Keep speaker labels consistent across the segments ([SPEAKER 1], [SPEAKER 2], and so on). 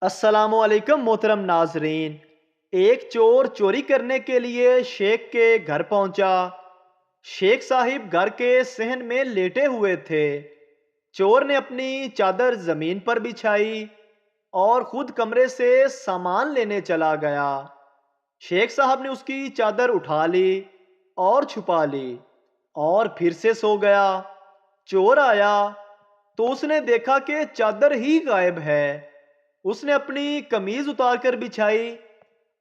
[SPEAKER 1] السلام علیکم محترم ناظرین۔ ایک چور چوری کرنے کے لیے شیخ کے گھر پہنچا۔ شیخ صاحب گھر کے صحن میں لیٹے ہوئے تھے۔ چور نے اپنی چادر زمین پر بچھائی اور خود کمرے سے سامان لینے چلا گیا۔ شیخ صاحب نے اس کی چادر اٹھا لی اور چھپا لی اور پھر سے سو گیا۔ چور آیا تو اس نے دیکھا کہ چادر ہی غائب ہے۔ اس نے اپنی قمیض اتار کر بچھائی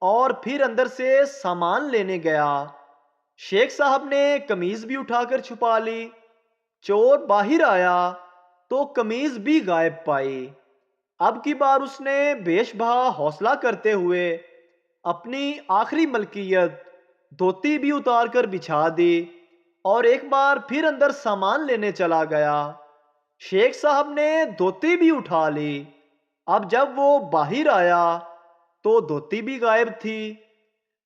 [SPEAKER 1] اور پھر اندر سے سامان لینے گیا۔ شیخ صاحب نے قمیض بھی اٹھا کر چھپا لی۔ چور باہر آیا تو قمیض بھی غائب پائی۔ اب کی بار اس نے بیش بہا حوصلہ کرتے ہوئے اپنی آخری ملکیت دھوتی بھی اتار کر بچھا دی اور ایک بار پھر اندر سامان لینے چلا گیا۔ شیخ صاحب نے دھوتی بھی اٹھا لی۔ اب جب وہ باہر آیا تو دھوتی بھی غائب تھی۔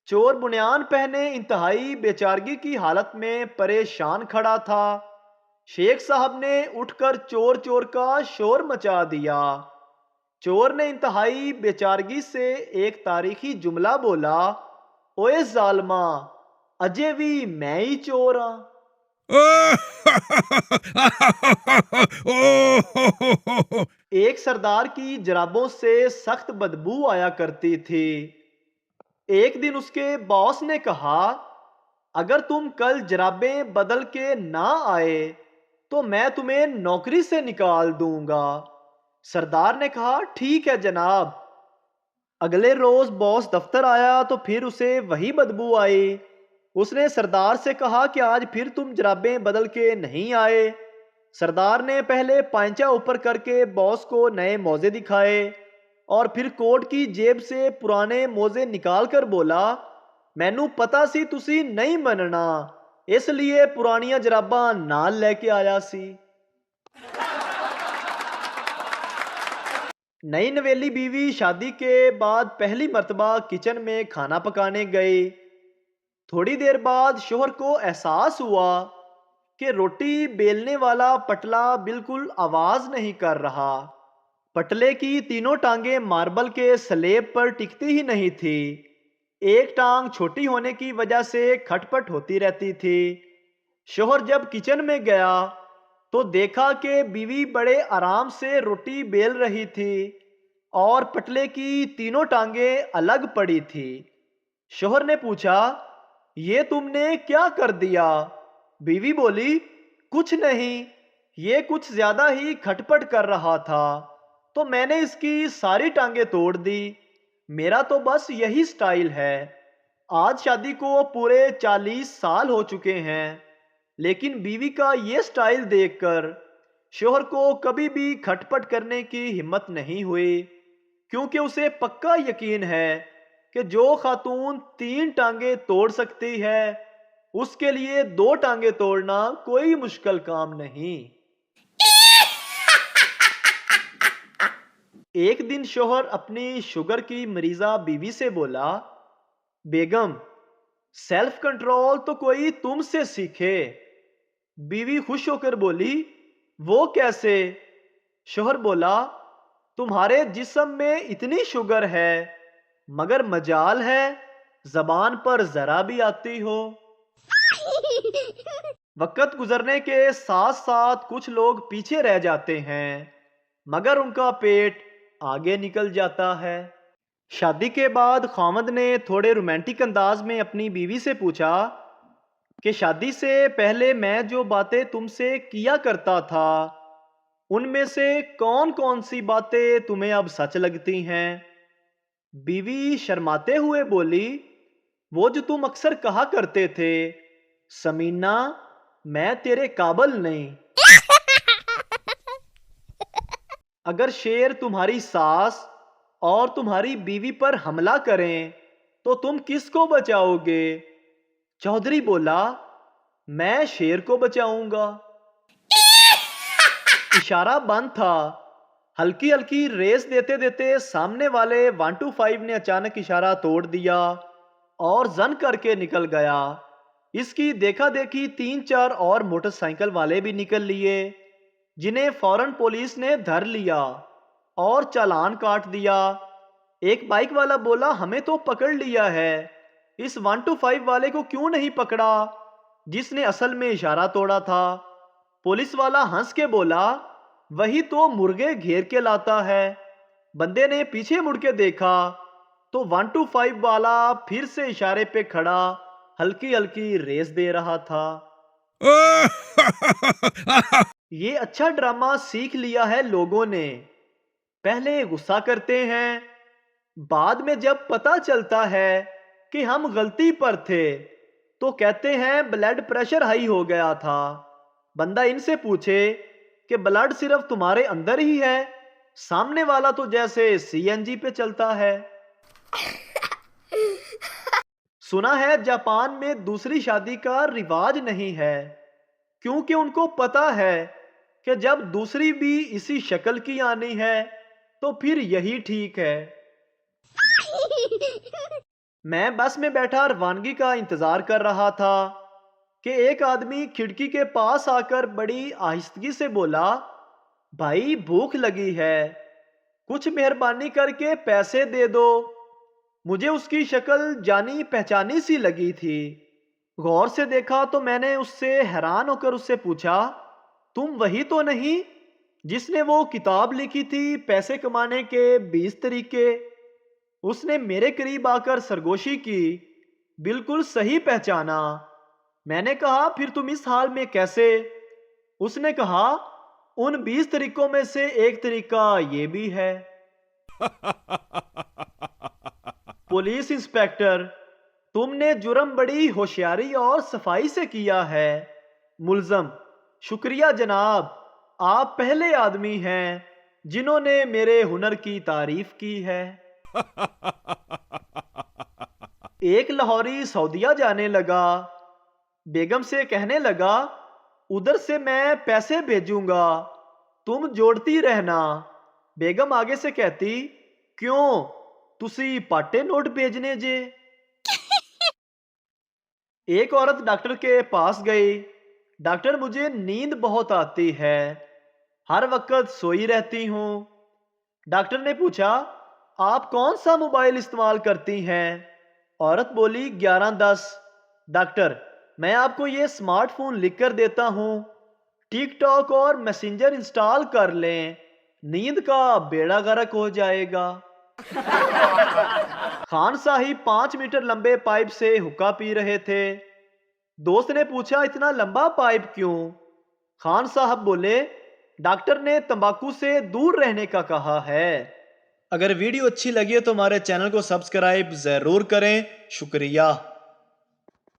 [SPEAKER 1] چور بنیان پہنے انتہائی بے چارگی کی حالت میں پریشان کھڑا تھا۔ شیخ صاحب نے اٹھ کر چور چور کا شور مچا دیا۔ چور نے انتہائی بے چارگی سے ایک تاریخی جملہ بولا، اوئے ظالما، اجے بھی میں ہی چور ہاں۔ ایک سردار کی جرابوں سے سخت بدبو آیا کرتی تھی۔ ایک دن اس کے باس نے کہا، اگر تم کل جرابیں بدل کے نہ آئے تو میں تمہیں نوکری سے نکال دوں گا۔ سردار نے کہا، ٹھیک ہے جناب۔ اگلے روز باس دفتر آیا تو پھر اسے وہی بدبو آئی۔ اس نے سردار سے کہا کہ آج پھر تم جرابیں بدل کے نہیں آئے۔ سردار نے پہلے پائنچا اوپر کر کے باس کو نئے موزے دکھائے اور پھر کوٹ کی جیب سے پرانے موزے نکال کر بولا، مینوں پتا سی تسی نہیں مننا، اس لیے پرانیاں جراباں نال لے کے آیا سی۔ نئی نویلی بیوی شادی کے بعد پہلی مرتبہ کچن میں کھانا پکانے گئی۔ تھوڑی دیر بعد شوہر کو احساس ہوا کہ روٹی بیلنے والا پٹلا بالکل آواز نہیں کر رہا۔ پٹلے کی تینوں ٹانگیں ماربل کے سلیب پر ٹکتی ہی نہیں تھی۔ ایک ٹانگ چھوٹی ہونے کی وجہ سے کھٹ پٹ ہوتی رہتی تھی۔ شوہر جب کچن میں گیا تو دیکھا کہ بیوی بڑے آرام سے روٹی بیل رہی تھی اور پٹلے کی تینوں ٹانگیں الگ پڑی تھی۔ شوہر نے پوچھا، یہ تم نے کیا کر دیا؟ بیوی بولی، کچھ نہیں، یہ کچھ زیادہ ہی کھٹ پٹ کر رہا تھا تو میں نے اس کی ساری ٹانگیں توڑ دی۔ میرا تو بس یہی سٹائل ہے۔ آج شادی کو پورے 40 سال ہو چکے ہیں، لیکن بیوی کا یہ سٹائل دیکھ کر شوہر کو کبھی بھی کھٹ پٹ کرنے کی ہمت نہیں ہوئی، کیونکہ اسے پکا یقین ہے کہ جو خاتون 3 ٹانگیں توڑ سکتی ہے اس کے لیے 2 ٹانگیں توڑنا کوئی مشکل کام نہیں۔ ایک دن شوہر اپنی شوگر کی مریضہ بیوی سے بولا، بیگم، سیلف کنٹرول تو کوئی تم سے سیکھے۔ بیوی خوش ہو کر بولی، وہ کیسے؟ شوہر بولا، تمہارے جسم میں اتنی شوگر ہے مگر مجال ہے زبان پر ذرا بھی آتی ہو۔ وقت گزرنے کے ساتھ ساتھ کچھ لوگ پیچھے رہ جاتے ہیں مگر ان کا پیٹ آگے نکل جاتا ہے۔ شادی کے بعد خاوند نے تھوڑے رومانٹک انداز میں اپنی بیوی سے پوچھا کہ شادی سے پہلے میں جو باتیں تم سے کیا کرتا تھا ان میں سے کون کون سی باتیں تمہیں اب سچ لگتی ہیں؟ بیوی شرماتے ہوئے بولی، وہ جو تم اکثر کہا کرتے تھے، سمینہ میں تیرے قابل نہیں۔ اگر شیر تمہاری ساس اور تمہاری بیوی پر حملہ کریں تو تم کس کو بچاؤ گے؟ چودھری بولا، میں شیر کو بچاؤں گا۔ اشارہ بند تھا۔ ہلکی ہلکی ریس دیتے دیتے سامنے والے 125 نے اچانک اشارہ توڑ دیا اور زن کر کے نکل گیا۔ اس کی دیکھا دیکھی 3-4 اور موٹر سائیکل والے بھی نکل لیے جنہیں فوراً پولیس نے دھر لیا۔ اور چالان کاٹ دیا۔ ایک بائک والا بولا ہمیں تو پکڑ لیا ہے، اس 125 والے کو کیوں نہیں پکڑا جس نے اصل میں اشارہ توڑا تھا؟ پولیس والا ہنس کے بولا وہی تو مرغے گھیر کے لاتا ہے۔ بندے نے پیچھے مڑ کے دیکھا تو 125 والا پھر سے اشارے پہ کھڑا ہلکی ہلکی ریس دے رہا تھا۔ یہ اچھا ڈرامہ سیکھ لیا ہے لوگوں نے، پہلے غصہ کرتے ہیں، بعد میں جب پتہ چلتا ہے کہ ہم غلطی پر تھے تو کہتے ہیں بلڈ پریشر ہائی ہو گیا تھا۔ بندہ ان سے پوچھے کہ بلڈ صرف تمہارے اندر ہی ہے، سامنے والا تو جیسے CNG پہ چلتا ہے۔ سنا ہے جاپان میں دوسری شادی کا رواج نہیں ہے، کیونکہ ان کو پتا ہے کہ جب دوسری بھی اسی شکل کی آنی ہے تو پھر یہی ٹھیک ہے۔ میں بس میں بیٹھا روانگی کا انتظار کر رہا تھا کہ ایک آدمی کھڑکی کے پاس آ کر بڑی آہستگی سے بولا بھائی بھوک لگی ہے، کچھ مہربانی کر کے پیسے دے دو۔ مجھے اس کی شکل جانی پہچانی سی لگی تھی، غور سے دیکھا تو میں نے اس سے حیران ہو کر اس سے پوچھا تم وہی تو نہیں جس نے وہ کتاب لکھی تھی پیسے کمانے کے 20 طریقے؟ اس نے میرے قریب آ کر سرگوشی کی، بالکل صحیح پہچانا۔ میں نے کہا پھر تم اس حال میں کیسے؟ اس نے کہا ان 20 طریقوں میں سے ایک طریقہ یہ بھی ہے۔ پولیس انسپکٹر تم نے جرم بڑی ہوشیاری اور صفائی سے کیا ہے۔ ملزم شکریہ جناب، آپ پہلے آدمی ہیں جنہوں نے میرے ہنر کی تعریف کی ہے۔ ایک لاہوری سعودیہ جانے لگا، بیگم سے کہنے لگا ادھر سے میں پیسے بھیجوں گا، تم جوڑتی رہنا۔ بیگم آگے سے کہتی کیوں تسی پاٹے نوٹ بھیجنے جے؟ ایک عورت ڈاکٹر کے پاس گئی، ڈاکٹر مجھے نیند بہت آتی ہے، ہر وقت سوئی رہتی ہوں۔ ڈاکٹر نے پوچھا آپ کون سا موبائل استعمال کرتی ہیں؟ عورت بولی 1110۔ ڈاکٹر میں آپ کو یہ اسمارٹ فون لکھ کر دیتا ہوں، ٹک ٹاک اور میسنجر انسٹال کر لیں، نیند کا بیڑا غرق ہو جائے گا۔ خان صاحب 5 میٹر لمبے پائپ سے حقہ پی رہے تھے۔ دوست نے پوچھا اتنا لمبا پائپ کیوں؟ خان صاحب بولے ڈاکٹر نے تمباکو سے دور رہنے کا کہا ہے۔ اگر ویڈیو اچھی لگی ہے تو ہمارے چینل کو سبسکرائب ضرور کریں، شکریہ۔